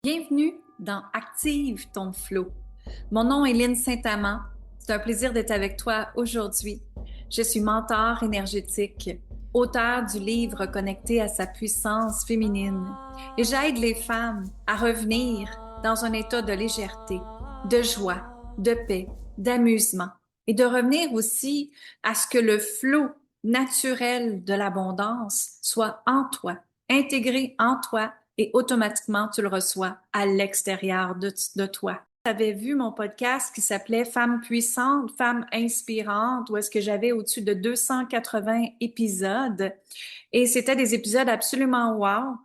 Bienvenue dans Active ton flow. Mon nom est Lynne Saint-Amand. C'est un plaisir d'être avec toi aujourd'hui. Je suis mentor énergétique, auteure du livre Connecté à sa puissance féminine et j'aide les femmes à revenir dans un état de légèreté, de joie, de paix, d'amusement et de revenir aussi à ce que le flot naturel de l'abondance soit en toi, intégré en toi et automatiquement, tu le reçois à l'extérieur de toi. Tu avais vu mon podcast qui s'appelait Femmes puissantes, Femmes inspirantes, où est-ce que j'avais au-dessus de 280 épisodes. Et c'était des épisodes absolument wow.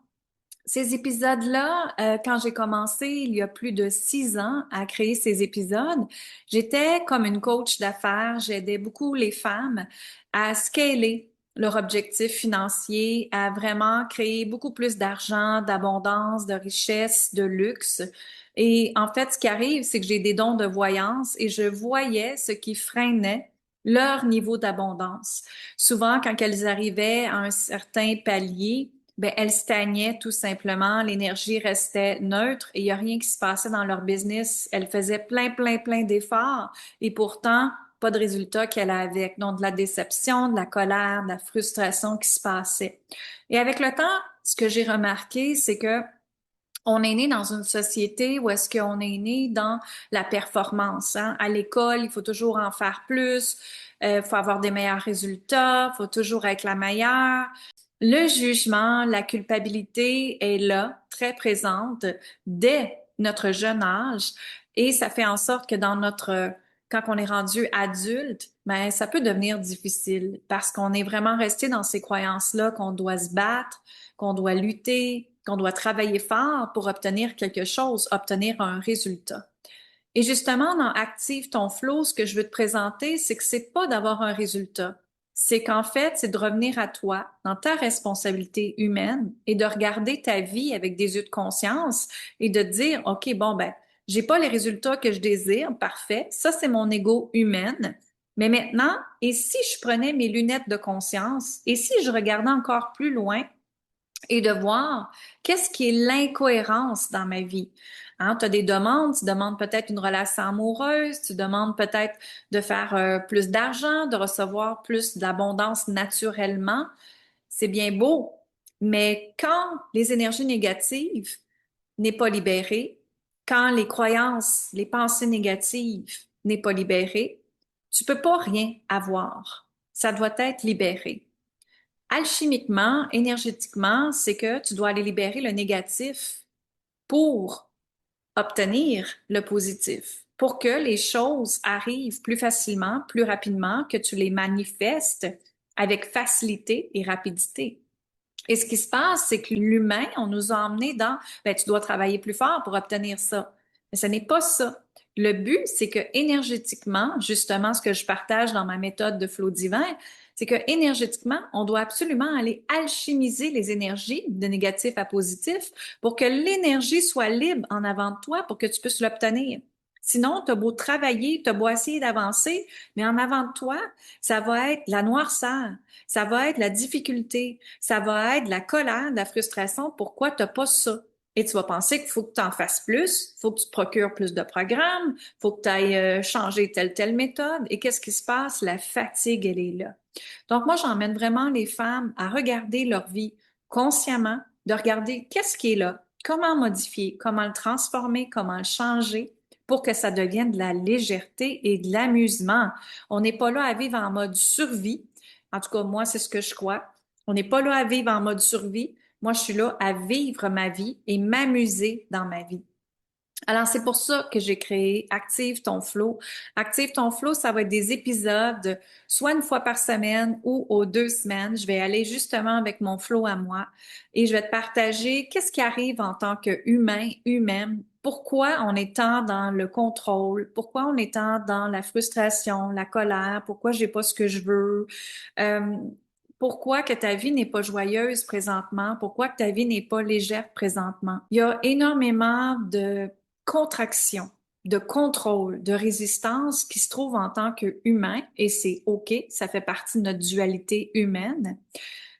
Ces épisodes-là, quand j'ai commencé il y a plus de 6 ans à créer ces épisodes, j'étais comme une coach d'affaires. J'aidais beaucoup les femmes à scaler leur objectif financier, à vraiment créer beaucoup plus d'argent, d'abondance, de richesse, de luxe. Et en fait, ce qui arrive, c'est que j'ai des dons de voyance et je voyais ce qui freinait leur niveau d'abondance. Souvent, quand elles arrivaient à un certain palier, ben, elles stagnaient tout simplement, l'énergie restait neutre et il n'y a rien qui se passait dans leur business. Elles faisaient plein d'efforts et pourtant, pas de résultat qu'elle avait avec. Donc, de la déception, de la colère, de la frustration qui se passait. Et avec le temps, ce que j'ai remarqué, c'est que on est né dans une société où est-ce qu'on est né dans la performance, hein? À l'école, il faut toujours en faire plus, faut avoir des meilleurs résultats, faut toujours être la meilleure. Le jugement, la culpabilité est là, très présente dès notre jeune âge et ça fait en sorte que quand on est rendu adulte, ben, ça peut devenir difficile parce qu'on est vraiment resté dans ces croyances-là qu'on doit se battre, qu'on doit lutter, qu'on doit travailler fort pour obtenir quelque chose, obtenir un résultat. Et justement, dans Active ton flow, ce que je veux te présenter, c'est que c'est pas d'avoir un résultat. C'est qu'en fait, c'est de revenir à toi, dans ta responsabilité humaine et de regarder ta vie avec des yeux de conscience et de te dire, OK, bon, ben, j'ai pas les résultats que je désire, parfait. Ça, c'est mon ego humaine. Mais maintenant, et si je prenais mes lunettes de conscience et si je regardais encore plus loin et de voir qu'est-ce qui est l'incohérence dans ma vie. Hein, tu as des demandes, tu demandes peut-être une relation amoureuse, tu demandes peut-être de faire plus d'argent, de recevoir plus d'abondance naturellement. C'est bien beau, mais quand les énergies négatives n'est pas libérées, quand les croyances, les pensées négatives n'est pas libérées, tu peux pas rien avoir. Ça doit être libéré. Alchimiquement, énergétiquement, c'est que tu dois aller libérer le négatif pour obtenir le positif, pour que les choses arrivent plus facilement, plus rapidement, que tu les manifestes avec facilité et rapidité. Et ce qui se passe, c'est que l'humain, on nous a emmenés dans, ben, tu dois travailler plus fort pour obtenir ça. Mais ce n'est pas ça. Le but, c'est que énergétiquement, justement, ce que je partage dans ma méthode de flot divin, c'est que énergétiquement, on doit absolument aller alchimiser les énergies de négatif à positif pour que l'énergie soit libre en avant de toi pour que tu puisses l'obtenir. Sinon, tu as beau travailler, tu as beau essayer d'avancer, mais en avant de toi, ça va être la noirceur, ça va être la difficulté, ça va être la colère, la frustration. Pourquoi tu n'as pas ça? Et tu vas penser qu'il faut que tu en fasses plus, il faut que tu te procures plus de programmes, il faut que tu ailles changer telle méthode. Et qu'est-ce qui se passe? La fatigue, elle est là. Donc, moi, j'emmène vraiment les femmes à regarder leur vie consciemment, de regarder qu'est-ce qui est là, comment modifier, comment le transformer, comment le changer pour que ça devienne de la légèreté et de l'amusement. On n'est pas là à vivre en mode survie. En tout cas, moi, c'est ce que je crois. On n'est pas là à vivre en mode survie. Moi, je suis là à vivre ma vie et m'amuser dans ma vie. Alors, c'est pour ça que j'ai créé Active ton flow. Active ton flow, ça va être des épisodes, soit une fois par semaine ou aux 2 semaines. Je vais aller justement avec mon flow à moi et je vais te partager qu'est-ce qui arrive en tant qu'humain, humaine. Pourquoi on est tant dans le contrôle? Pourquoi on est tant dans la frustration, la colère? Pourquoi j'ai pas ce que je veux? Euh, Pourquoi que ta vie n'est pas joyeuse présentement? Pourquoi que ta vie n'est pas légère présentement? Il y a énormément de contraction, de contrôle, de résistance qui se trouve en tant qu'humain et c'est OK, ça fait partie de notre dualité humaine.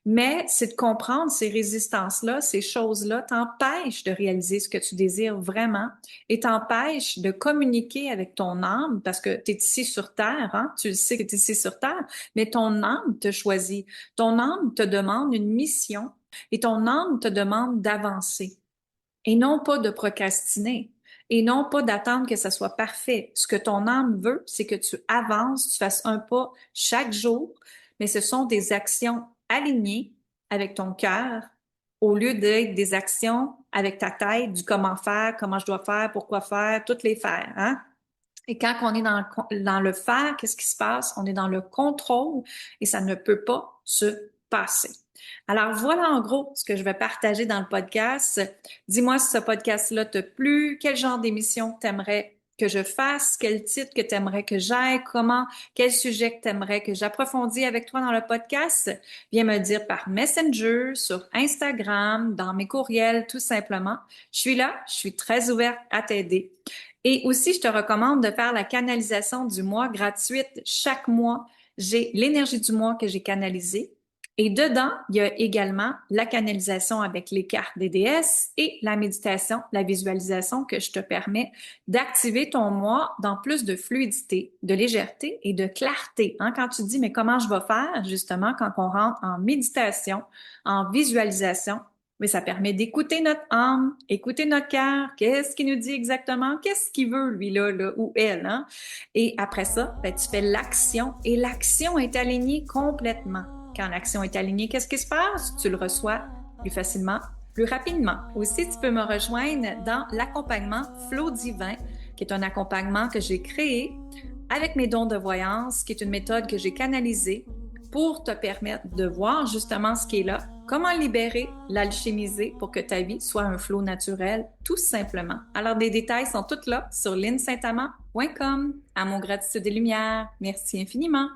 Mais c'est de comprendre ces résistances-là, ces choses-là t'empêchent de réaliser ce que tu désires vraiment et t'empêchent de communiquer avec ton âme parce que tu es ici sur Terre, hein? Tu le sais que tu es ici sur Terre, mais ton âme te choisit. Ton âme te demande une mission et ton âme te demande d'avancer et non pas de procrastiner et non pas d'attendre que ça soit parfait. Ce que ton âme veut, c'est que tu avances, tu fasses un pas chaque jour, mais ce sont des actions alignées avec ton cœur au lieu d'être des actions avec ta tête, du comment faire, comment je dois faire, pourquoi faire, toutes les faire, hein? Et quand on est dans le faire, qu'est-ce qui se passe? On est dans le contrôle et ça ne peut pas se passer. Alors voilà en gros ce que je vais partager dans le podcast. Dis-moi si ce podcast-là te plu, quel genre d'émission t'aimerais que je fasse, quel titre que t'aimerais que j'aille, comment, quel sujet que t'aimerais que j'approfondisse avec toi dans le podcast. Viens me dire par Messenger, sur Instagram, dans mes courriels, tout simplement. Je suis là, je suis très ouverte à t'aider. Et aussi, je te recommande de faire la canalisation du mois gratuite. Chaque mois, j'ai l'énergie du mois que j'ai canalisée. Et dedans, il y a également la canalisation avec les cartes des déesses et la méditation, la visualisation que je te permets d'activer ton mois dans plus de fluidité, de légèreté et de clarté. Hein, quand tu te dis, mais comment je vais faire, justement, quand on rentre en méditation, en visualisation, mais ça permet d'écouter notre âme, écouter notre cœur, qu'est-ce qu'il nous dit exactement, qu'est-ce qu'il veut lui là ou elle, hein? Et après ça, ben, tu fais l'action et l'action est alignée complètement. Quand l'action est alignée, qu'est-ce qui se passe? Tu le reçois plus facilement, plus rapidement. Aussi, tu peux me rejoindre dans l'accompagnement Flow Divin, qui est un accompagnement que j'ai créé avec mes dons de voyance, qui est une méthode que j'ai canalisée pour te permettre de voir justement ce qui est là, comment libérer, l'alchimiser pour que ta vie soit un flow naturel, tout simplement. Alors, des détails sont tous là sur linsaintamant.com. À mon gratitude et lumière. Merci infiniment.